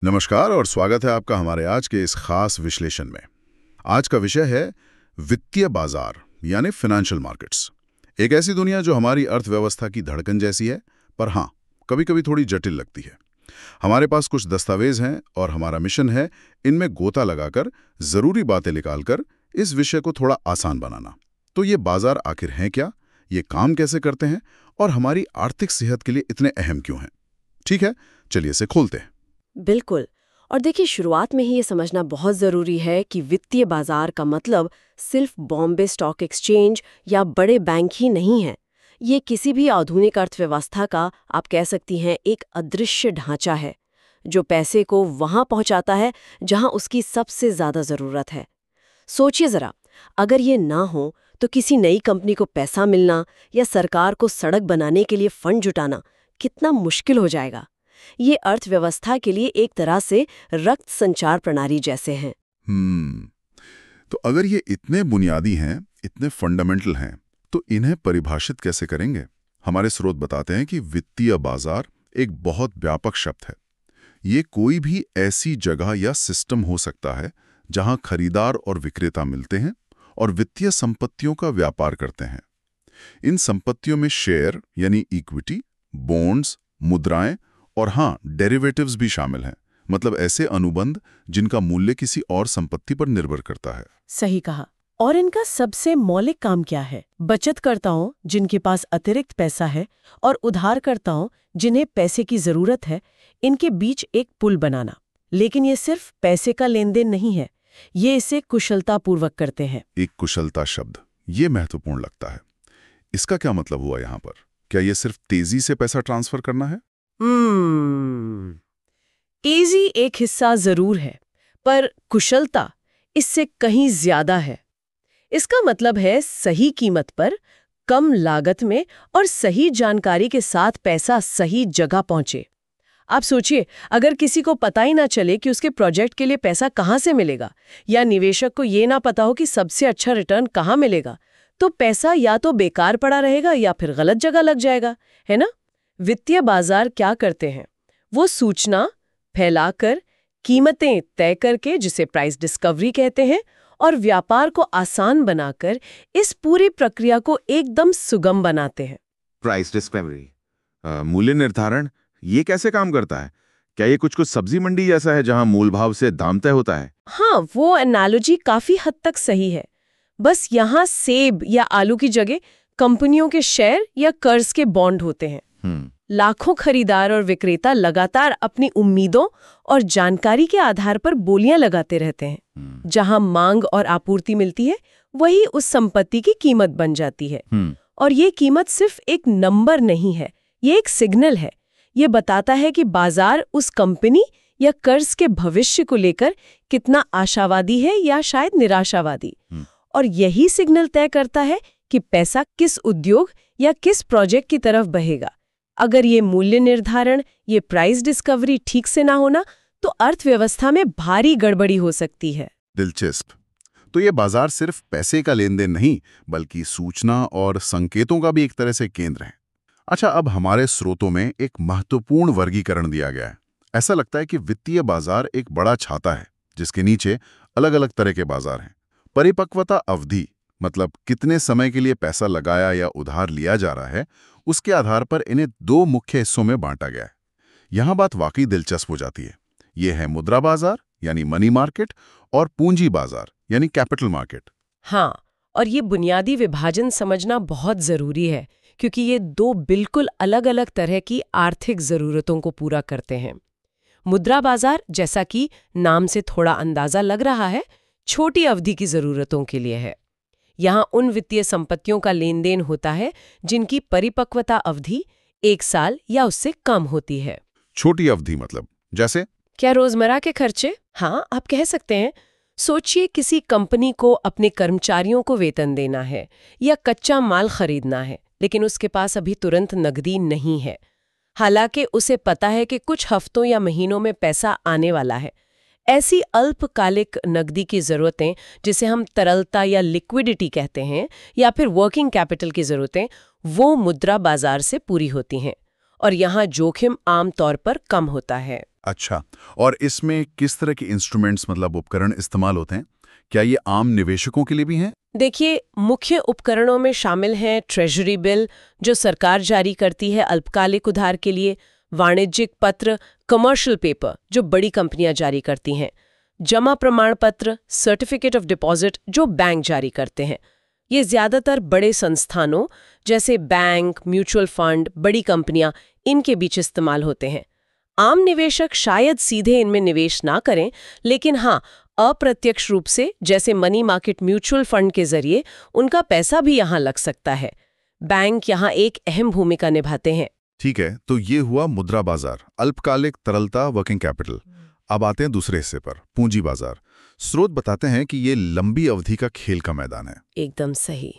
नमस्कार और स्वागत है आपका हमारे आज के इस खास विश्लेषण में। आज का विषय है वित्तीय बाजार यानी फाइनेंशियल मार्केट्स। एक ऐसी दुनिया जो हमारी अर्थव्यवस्था की धड़कन जैसी है, पर हाँ, कभी-कभी थोड़ी जटिल लगती है। हमारे पास कुछ दस्तावेज हैं और हमारा मिशन है इनमें गोता लगाकर, जरूरी बातें निकालकर इस विषय को थोड़ा आसान बनाना। तो ये बाजार आखिर हैं क्या, ये काम कैसे करते हैं और हमारी आर्थिक सेहत के लिए इतने अहम क्यों हैं? ठीक है, चलिए इसे खोलते हैं। बिल्कुल। और देखिए, शुरुआत में ही ये समझना बहुत ज़रूरी है कि वित्तीय बाजार का मतलब सिर्फ बॉम्बे स्टॉक एक्सचेंज या बड़े बैंक ही नहीं है। ये किसी भी आधुनिक अर्थव्यवस्था का, आप कह सकती हैं, एक अदृश्य ढांचा है जो पैसे को वहां पहुंचाता है जहां उसकी सबसे ज़्यादा ज़रूरत है। सोचिए ज़रा, अगर ये ना हो तो किसी नई कंपनी को पैसा मिलना या सरकार को सड़क बनाने के लिए फंड जुटाना कितना मुश्किल हो जाएगा। ये अर्थव्यवस्था के लिए एक तरह से रक्त संचार प्रणाली जैसे हैं। तो अगर ये इतने बुनियादी हैं, इतने फंडामेंटल हैं, तो इन्हें परिभाषित कैसे करेंगे? हमारे स्रोत बताते हैं कि वित्तीय बाजार एक बहुत व्यापक शब्द है। ये कोई भी ऐसी जगह या सिस्टम हो सकता है जहां खरीदार और विक्रेता मिलते हैं और वित्तीय संपत्तियों का व्यापार करते हैं। इन संपत्तियों में शेयर यानी इक्विटी, बॉन्ड्स, मुद्राएं और हाँ, डेरिवेटिव्स भी शामिल हैं। मतलब ऐसे अनुबंध जिनका मूल्य किसी और संपत्ति पर निर्भर करता है। सही कहा। और इनका सबसे मौलिक काम क्या है? बचतकर्ताओं जिनके पास अतिरिक्त पैसा है और उधारकर्ताओं जिन्हें पैसे की जरूरत है, इनके बीच एक पुल बनाना। लेकिन ये सिर्फ पैसे का लेन देन नहीं है, ये इसे कुशलतापूर्वक करते हैं। एक कुशलता शब्द, ये महत्वपूर्ण लगता है। इसका क्या मतलब हुआ यहाँ पर? क्या ये सिर्फ तेजी से पैसा ट्रांसफर करना है? तेजी एक हिस्सा जरूर है, पर कुशलता इससे कहीं ज्यादा है। इसका मतलब है सही कीमत पर, कम लागत में और सही जानकारी के साथ पैसा सही जगह पहुंचे। आप सोचिए, अगर किसी को पता ही ना चले कि उसके प्रोजेक्ट के लिए पैसा कहाँ से मिलेगा, या निवेशक को ये ना पता हो कि सबसे अच्छा रिटर्न कहाँ मिलेगा, तो पैसा या तो बेकार पड़ा रहेगा या फिर गलत जगह लग जाएगा, है ना? वित्तीय बाजार क्या करते हैं? वो सूचना फैलाकर, कीमतें तय करके, जिसे प्राइस डिस्कवरी कहते हैं, और व्यापार को आसान बनाकर इस पूरी प्रक्रिया को एकदम सुगम बनाते हैं। प्राइस डिस्कवरी, मूल्य निर्धारण, ये कैसे काम करता है? क्या ये कुछ सब्जी मंडी जैसा है जहां मूल भाव से दाम तय होता है? हाँ, वो एनालॉजी काफी हद तक सही है। बस यहाँ सेब या आलू की जगह कंपनियों के शेयर या कर्ज के बॉन्ड होते हैं। लाखों खरीदार और विक्रेता लगातार अपनी उम्मीदों और जानकारी के आधार पर बोलियां लगाते रहते हैं। जहां मांग और आपूर्ति मिलती है, वही उस संपत्ति की कीमत बन जाती है। और ये कीमत सिर्फ एक नंबर नहीं है, ये एक सिग्नल है। ये बताता है कि बाजार उस कंपनी या कर्ज के भविष्य को लेकर कितना आशावादी है या शायद निराशावादी। और यही सिग्नल तय करता है कि पैसा किस उद्योग या किस प्रोजेक्ट की तरफ बहेगा। अगर ये मूल्य निर्धारण, ये प्राइस डिस्कवरी ठीक से ना होना, तो अर्थव्यवस्था में भारी गड़बड़ी हो सकती है। दिलचस्प। तो ये बाजार सिर्फ पैसे का लेन देन नहीं, बल्कि सूचना और संकेतों का भी एक तरह से केंद्र है। अच्छा, अब हमारे स्रोतों में एक महत्वपूर्ण वर्गीकरण दिया गया है। ऐसा लगता है कि वित्तीय बाजार एक बड़ा छाता है जिसके नीचे अलग अलग तरह के बाजार हैं। परिपक्वता अवधि, मतलब कितने समय के लिए पैसा लगाया या उधार लिया जा रहा है, उसके आधार पर इन्हें दो मुख्य हिस्सों में बांटा गया है। यहां बात वाकई दिलचस्प हो जाती है। ये है मुद्रा बाजार यानी मनी मार्केट और पूंजी बाजार यानी कैपिटल मार्केट। हाँ, और ये बुनियादी विभाजन समझना बहुत जरूरी है, क्योंकि ये दो बिल्कुल अलग अलग तरह की आर्थिक जरूरतों को पूरा करते हैं। मुद्रा बाजार, जैसा कि नाम से थोड़ा अंदाजा लग रहा है, छोटी अवधि की जरूरतों के लिए है। यहाँ उन वित्तीय संपत्तियों का लेन देन होता है जिनकी परिपक्वता अवधि 1 साल या उससे कम होती है। छोटी अवधि मतलब जैसे क्या रोजमर्रा के खर्चे? हाँ, आप कह सकते हैं। सोचिए, किसी कंपनी को अपने कर्मचारियों को वेतन देना है या कच्चा माल खरीदना है, लेकिन उसके पास अभी तुरंत नकदी नहीं है। हालांकि उसे पता है कि कुछ हफ्तों या महीनों में पैसा आने वाला है। ऐसी अल्पकालिक नकदी की ज़रूरतें, जिसे हम तरलता या लिक्विडिटी कहते हैं, या फिर वर्किंग कैपिटल की ज़रूरतें, वो मुद्रा बाजार से पूरी होती हैं। और यहाँ जोखिम आम तौर पर कम होता है। अच्छा, और इसमें किस तरह के इंस्ट्रूमेंट्स मतलब उपकरण इस्तेमाल होते हैं? क्या ये आम निवेशकों के लिए भी हैं? देखिए, मुख्य उपकरणों में शामिल हैं ट्रेजरी बिल, जो सरकार जारी करती है अल्पकालिक उधार के लिए, वाणिज्यिक पत्र, कमर्शियल पेपर, जो बड़ी कंपनियां जारी करती हैं, जमा प्रमाण पत्र, सर्टिफिकेट ऑफ डिपॉजिट, जो बैंक जारी करते हैं। ये ज्यादातर बड़े संस्थानों जैसे बैंक, म्यूचुअल फंड, बड़ी कंपनियां, इनके बीच इस्तेमाल होते हैं। आम निवेशक शायद सीधे इनमें निवेश ना करें, लेकिन हाँ, अप्रत्यक्ष रूप से जैसे मनी मार्केट म्यूचुअल फंड के जरिए उनका पैसा भी यहाँ लग सकता है। बैंक यहाँ एक अहम भूमिका निभाते हैं। ठीक है, तो ये हुआ मुद्रा बाजार, अल्पकालिक तरलता, वर्किंग कैपिटल। अब आते हैं दूसरे हिस्से पर, पूंजी बाजार। स्रोत बताते हैं कि ये लंबी अवधि का खेल का मैदान है। एकदम सही।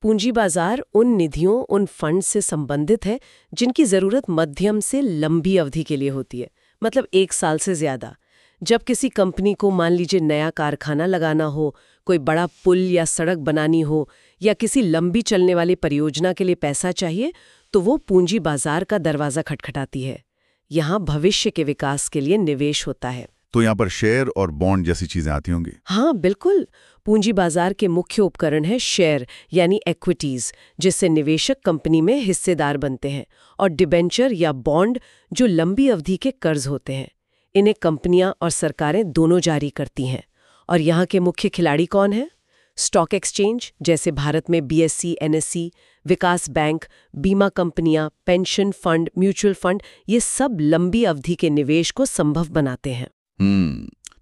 पूंजी बाजार उन निधियों, उन फंड से संबंधित है जिनकी जरूरत मध्यम से लंबी अवधि के लिए होती है, मतलब 1 साल से ज्यादा। जब किसी कंपनी को मान लीजिए नया कारखाना लगाना हो, कोई बड़ा पुल या सड़क बनानी हो, या किसी लंबी चलने वाली परियोजना के लिए पैसा चाहिए, तो वो पूंजी बाजार का दरवाजा खटखटाती है। यहाँ भविष्य के विकास के लिए निवेश होता है। तो यहाँ पर शेयर और बॉन्ड जैसी चीजें आती होंगी। हाँ, बिल्कुल। पूंजी बाजार के मुख्य उपकरण है शेयर यानी इक्विटीज, जिससे निवेशक कंपनी में हिस्सेदार बनते हैं, और डिबेंचर या बॉन्ड, जो लंबी अवधि के कर्ज होते हैं। इन्हें कंपनियां और सरकारें दोनों जारी करती हैं। और यहाँ के मुख्य खिलाड़ी कौन हैं? स्टॉक एक्सचेंज जैसे भारत में बीएसई, एनएसई, विकास बैंक, बीमा कंपनियां, पेंशन फंड, म्यूचुअल फंड, ये सब लंबी अवधि के निवेश को संभव बनाते हैं।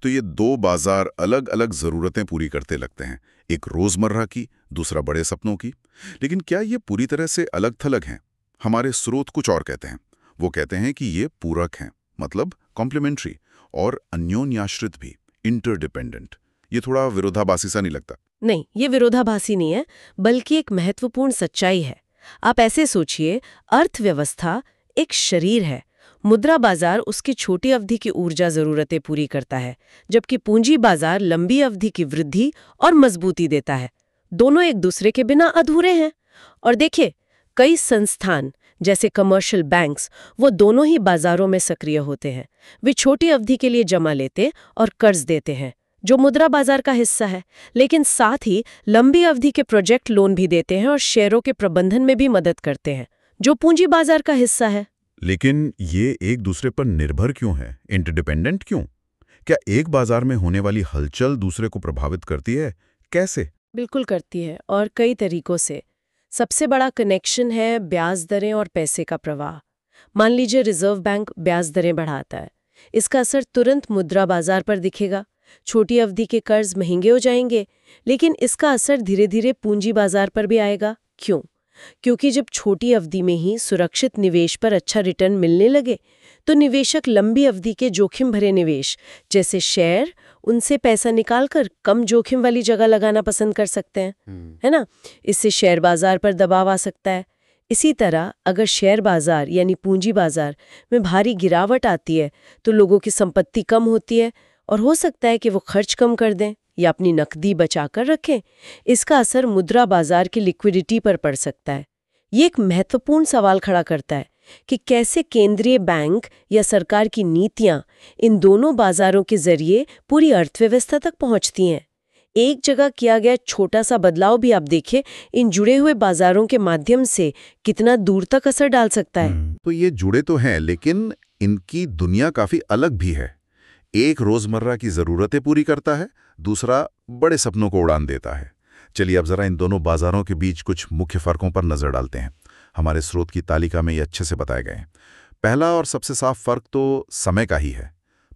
तो ये 2 बाजार अलग अलग जरूरतें पूरी करते लगते हैं, एक रोजमर्रा की, दूसरा बड़े सपनों की। लेकिन क्या ये पूरी तरह से अलग थलग हैं? हमारे स्रोत कुछ और कहते हैं। वो कहते हैं कि ये पूरक हैं, मतलब कॉम्प्लीमेंट्री, और अन्योन्याश्रित भी, इंटरडिपेंडेंट। ये थोड़ा विरोधाभासी सा नहीं लगता? नहीं, ये विरोधाभासी नहीं है, बल्कि एक महत्वपूर्ण सच्चाई है। आप ऐसे सोचिए, अर्थव्यवस्था एक शरीर है। मुद्रा बाजार उसकी छोटी अवधि की ऊर्जा जरूरतें पूरी करता है, जबकि पूंजी बाजार लंबी अवधि की वृद्धि और मजबूती देता है। दोनों एक दूसरे के बिना अधूरे हैं। और देखिए, कई संस्थान जैसे कमर्शियल बैंक्स, वो दोनों ही बाजारों में सक्रिय होते हैं। वे छोटी अवधि के लिए जमा लेते और कर्ज देते हैं, जो मुद्रा बाजार का हिस्सा है, लेकिन साथ ही लंबी अवधि के प्रोजेक्ट लोन भी देते हैं और शेयरों के प्रबंधन में भी मदद करते हैं, जो पूंजी बाजार का हिस्सा है। लेकिन ये एक दूसरे पर निर्भर क्यों है, इंटरडिपेंडेंट क्यों? क्या एक बाजार में होने वाली हलचल दूसरे को प्रभावित करती है? कैसे? बिल्कुल करती है, और कई तरीकों से। सबसे बड़ा कनेक्शन है ब्याज दरें और पैसे का प्रवाह। मान लीजिए रिजर्व बैंक ब्याज दरें बढ़ाता है, इसका असर तुरंत मुद्रा बाजार पर दिखेगा। छोटी अवधि के कर्ज महंगे हो जाएंगे, लेकिन इसका असर धीरे धीरे पूंजी बाजार पर भी आएगा। क्यों? क्योंकि जब छोटी अवधि में ही सुरक्षित निवेश पर अच्छा रिटर्न मिलने लगे, तो निवेशक लंबी अवधि के जोखिम भरे निवेश जैसे शेयर, उनसे पैसा निकालकर कम जोखिम वाली जगह लगाना पसंद कर सकते हैं, है ना? इससे शेयर बाजार पर दबाव आ सकता है। इसी तरह अगर शेयर बाजार यानी पूंजी बाजार में भारी गिरावट आती है, तो लोगों की संपत्ति कम होती है, और हो सकता है कि वो खर्च कम कर दें या अपनी नकदी बचाकर रखें। इसका असर मुद्रा बाजार की लिक्विडिटी पर पड़ सकता है। ये एक महत्वपूर्ण सवाल खड़ा करता है कि कैसे केंद्रीय बैंक या सरकार की नीतियां इन दोनों बाजारों के जरिए पूरी अर्थव्यवस्था तक पहुंचती हैं। एक जगह किया गया छोटा सा बदलाव भी आप देखिए, इन जुड़े हुए बाजारों के माध्यम से कितना दूर तक असर डाल सकता है। तो ये जुड़े तो हैं, लेकिन इनकी दुनिया काफी अलग भी है। एक रोजमर्रा की जरूरतें पूरी करता है, दूसरा बड़े सपनों को उड़ान देता है। चलिए अब जरा इन दोनों बाजारों के बीच कुछ मुख्य फर्कों पर नजर डालते हैं। हमारे स्रोत की तालिका में ये अच्छे से बताए गए हैं। पहला और सबसे साफ फर्क तो समय का ही है,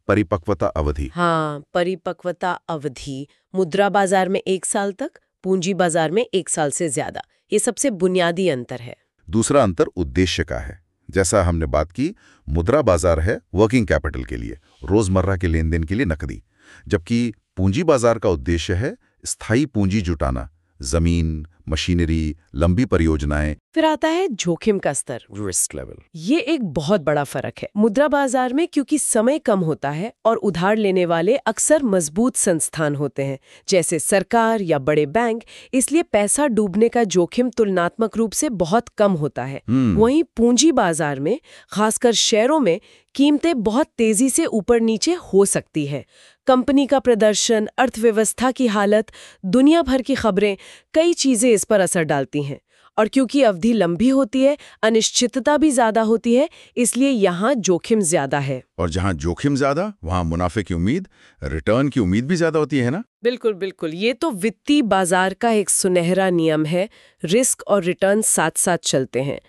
परिपक्वता अवधि। हाँ, परिपक्वता अवधि मुद्रा बाजार में 1 साल तक, पूंजी बाजार में 1 साल से ज्यादा। ये सबसे बुनियादी अंतर है। दूसरा अंतर उद्देश्य का है। जैसा हमने बात की, मुद्रा बाजार है वर्किंग कैपिटल के लिए, रोजमर्रा के लेन देन के लिए नकदी, जबकि पूंजी बाजार का उद्देश्य है स्थायी पूंजी जुटाना, जमीन, मशीनरी, लंबी परियोजनाएं। फिर आता है जोखिम का स्तर, रिस्क लेवल। ये एक बहुत बड़ा फर्क है। मुद्रा बाजार में क्योंकि समय कम होता है और उधार लेने वाले अक्सर मजबूत संस्थान होते हैं, जैसे सरकार या बड़े बैंक, इसलिए पैसा डूबने का जोखिम तुलनात्मक रूप से बहुत कम होता है। वहीं पूंजी बाजार में, खासकर शेयरों में, कीमतें बहुत तेजी से ऊपर नीचे हो सकती है। कंपनी का प्रदर्शन, अर्थव्यवस्था की हालत, दुनिया भर की खबरें, कई चीजें इस पर असर डालती हैं। और क्योंकि अवधि लंबी होती है, अनिश्चितता भी ज्यादा होती है, इसलिए यहाँ जोखिम ज्यादा है। और जहां जोखिम ज्यादा, वहां मुनाफे की उम्मीद, रिटर्न की उम्मीद भी ज्यादा होती है ना? बिल्कुल बिल्कुल, ये तो वित्तीय बाजार का एक सुनहरा नियम है। रिस्क और रिटर्न साथ साथ चलते हैं।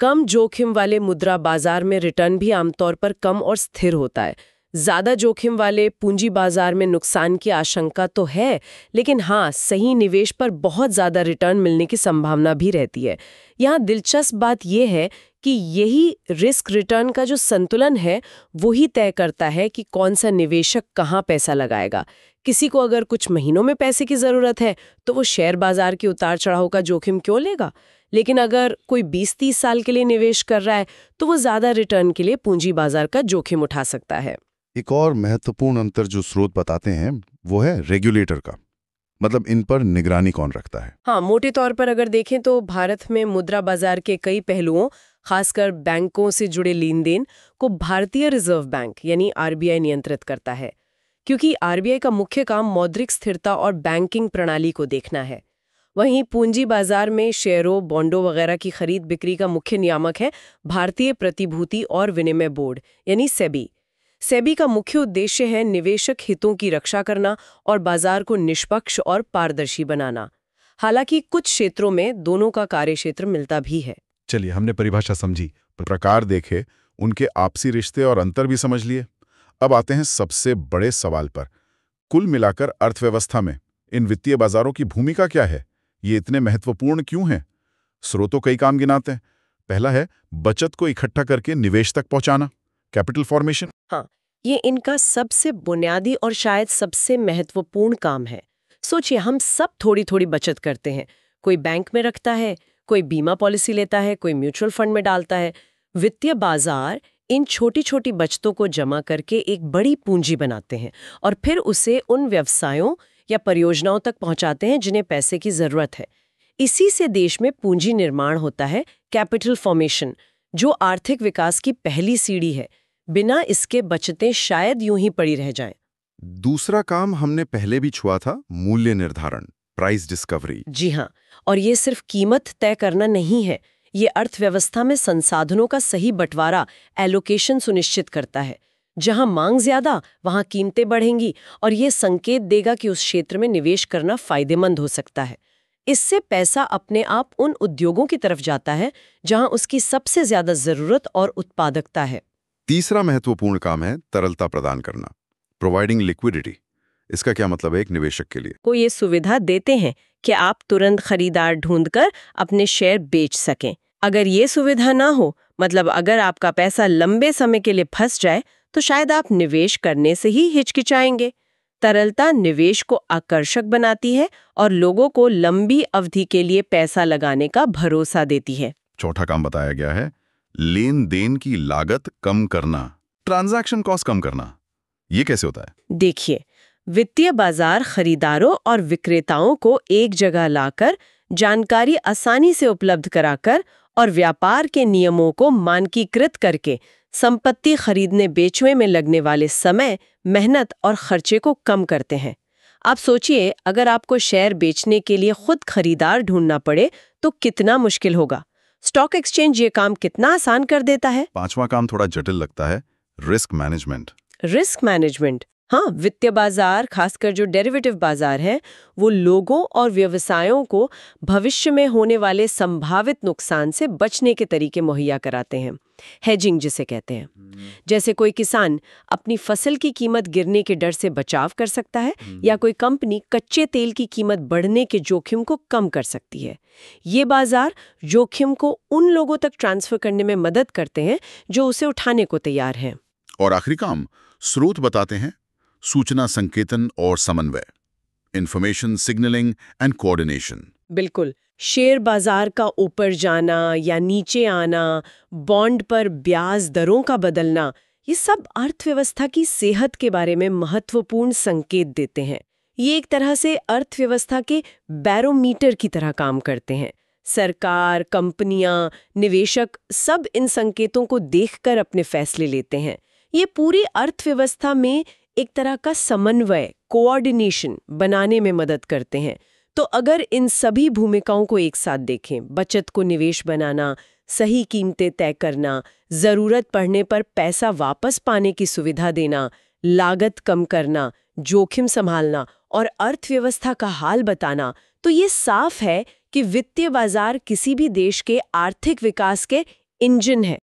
कम जोखिम वाले मुद्रा बाजार में रिटर्न भी आमतौर पर कम और स्थिर होता है। ज्यादा जोखिम वाले पूंजी बाजार में नुकसान की आशंका तो है, लेकिन हाँ, सही निवेश पर बहुत ज्यादा रिटर्न मिलने की संभावना भी रहती है। यहाँ दिलचस्प बात यह है कि यही रिस्क रिटर्न का जो संतुलन है, वही तय करता है कि कौन सा निवेशक कहाँ पैसा लगाएगा। किसी को अगर कुछ महीनों में पैसे की जरूरत है, तो वो शेयर बाजार के उतार चढ़ाव का जोखिम क्यों लेगा? लेकिन अगर कोई 20-30 साल के लिए निवेश कर रहा है, तो वो ज्यादा रिटर्न के लिए पूंजी बाजार का जोखिम उठा सकता है। एक और महत्वपूर्ण अंतर जो स्रोत बताते हैं वो है रेगुलेटर का। मतलब इन पर निगरानी कौन रखता है? हाँ, मोटे तौर पर अगर देखें तो भारत में मुद्रा बाजार के कई पहलुओं, खासकर बैंकों से जुड़े लेन देन को भारतीय रिजर्व बैंक यानी आरबीआई नियंत्रित करता है। क्योंकि आरबीआई का मुख्य काम मौद्रिक स्थिरता और बैंकिंग प्रणाली को देखना है। वहीं पूंजी बाजार में शेयरों, बॉन्डों वगैरह की खरीद बिक्री का मुख्य नियामक है भारतीय प्रतिभूति और विनिमय बोर्ड यानी सेबी। सेबी का मुख्य उद्देश्य है निवेशक हितों की रक्षा करना और बाजार को निष्पक्ष और पारदर्शी बनाना। हालांकि कुछ क्षेत्रों में दोनों का कार्यक्षेत्र मिलता भी है। चलिए, हमने परिभाषा समझी, प्रकार देखे, उनके आपसी रिश्ते और अंतर भी समझ लिए। अब आते हैं सबसे बड़े सवाल पर। कुल मिलाकर अर्थव्यवस्था में इन वित्तीय बाजारों की भूमिका क्या है? ये इतने महत्वपूर्ण क्यों हैं? स्रोतों कई काम गिनाते हैं। पहला है बचत को इकट्ठा करके निवेश तक पहुंचाना, कैपिटल फॉर्मेशन। हाँ, ये इनका सबसे बुनियादी और शायद सबसे महत्वपूर्ण काम है। सोचिए, हम सब थोड़ी थोड़ी बचत करते हैं। कोई बैंक में रखता है, कोई बीमा पॉलिसी लेता है, कोई म्यूचुअल फंड में डालता है। वित्तीय बाजार इन छोटी छोटी बचतों को जमा करके एक बड़ी पूंजी बनाते हैं और फिर उसे उन व्यवसायों या परियोजनाओं तक पहुंचाते हैं जिन्हें पैसे की जरूरत है। इसी से देश में पूंजी निर्माण होता है, कैपिटल फॉर्मेशन, जो आर्थिक विकास की पहली सीढ़ी है। बिना इसके बचतें शायद यूं ही पड़ी रह जाएं। दूसरा काम हमने पहले भी छुआ था, मूल्य निर्धारण, प्राइस डिस्कवरी। जी हाँ, और ये सिर्फ कीमत तय करना नहीं है, ये अर्थव्यवस्था में संसाधनों का सही बंटवारा, एलोकेशन सुनिश्चित करता है। जहां मांग ज्यादा, वहां कीमतें बढ़ेंगी और ये संकेत देगा कि उस क्षेत्र में निवेश करना फायदेमंद हो सकता है। इससे पैसा अपने आप उन उद्योगों की तरफ जाता है जहां उसकी सबसे ज्यादा जरूरत और उत्पादकता है। तीसरा महत्वपूर्ण काम है तरलता प्रदान करना, प्रोवाइडिंग लिक्विडिटी। इसका क्या मतलब है एक निवेशक के लिए? को ये सुविधा देते हैं कि आप तुरंत खरीदार ढूंढकर अपने शेयर बेच सकें। अगर ये सुविधा ना हो, मतलब अगर आपका पैसा लंबे समय के लिए फंस जाए, तो शायद आप निवेश करने से ही हिचकिचाएंगे। तरलता निवेश को आकर्षक बनाती है और लोगों को लंबी अवधि के लिए पैसा लगाने का भरोसा देती है। चौथा काम बताया गया है लेन देन की लागत कम करना, ट्रांजैक्शन कॉस्ट कम करना। ये कैसे होता है? देखिए, वित्तीय बाजार खरीदारों और विक्रेताओं को एक जगह लाकर जानकारी आसानी से उपलब्ध कराकर और व्यापार के नियमों को मानकीकृत करके संपत्ति खरीदने बेचने में लगने वाले समय, मेहनत और खर्चे को कम करते हैं। आप सोचिए, अगर आपको शेयर बेचने के लिए खुद खरीदार ढूंढना पड़े तो कितना मुश्किल होगा। स्टॉक एक्सचेंज ये काम कितना आसान कर देता है। पांचवा काम थोड़ा जटिल लगता है, रिस्क मैनेजमेंट। रिस्क मैनेजमेंट, हाँ, वित्तीय बाजार, खासकर जो डेरिवेटिव बाजार है, वो लोगों और व्यवसायों को भविष्य में होने वाले संभावित नुकसान से बचने के तरीके मुहैया कराते हैं। हेजिंग जिसे कहते हैं। जैसे कोई किसान अपनी फसल की कीमत गिरने के डर से बचाव कर सकता है, या कोई कंपनी कच्चे तेल की कीमत बढ़ने के जोखिम को कम कर सकती है। ये बाजार जोखिम को उन लोगों तक ट्रांसफर करने में मदद करते हैं जो उसे उठाने को तैयार हैं। और आखिरी काम स्रोत बताते हैं, सूचना संकेतन और समन्वय, इंफॉर्मेशन सिग्नलिंग एंड कोऑर्डिनेशन। बिल्कुल। शेयर बाजार का ऊपर जाना या नीचे आना, बॉन्ड पर ब्याज दरों का बदलना, ये सब अर्थव्यवस्था की सेहत के बारे में महत्वपूर्ण संकेत देते हैं। ये एक तरह से अर्थव्यवस्था के बैरोमीटर की तरह काम करते हैं। सरकार, कंपनियां, निवेशक सब इन संकेतों को देखकर अपने फैसले लेते हैं। ये पूरी अर्थव्यवस्था में एक तरह का समन्वय, कोऑर्डिनेशन बनाने में मदद करते हैं। तो अगर इन सभी भूमिकाओं को एक साथ देखें, बचत को निवेश बनाना, सही कीमतें तय करना, जरूरत पड़ने पर पैसा वापस पाने की सुविधा देना, लागत कम करना, जोखिम संभालना और अर्थव्यवस्था का हाल बताना, तो ये साफ है कि वित्तीय बाजार किसी भी देश के आर्थिक विकास के इंजन है।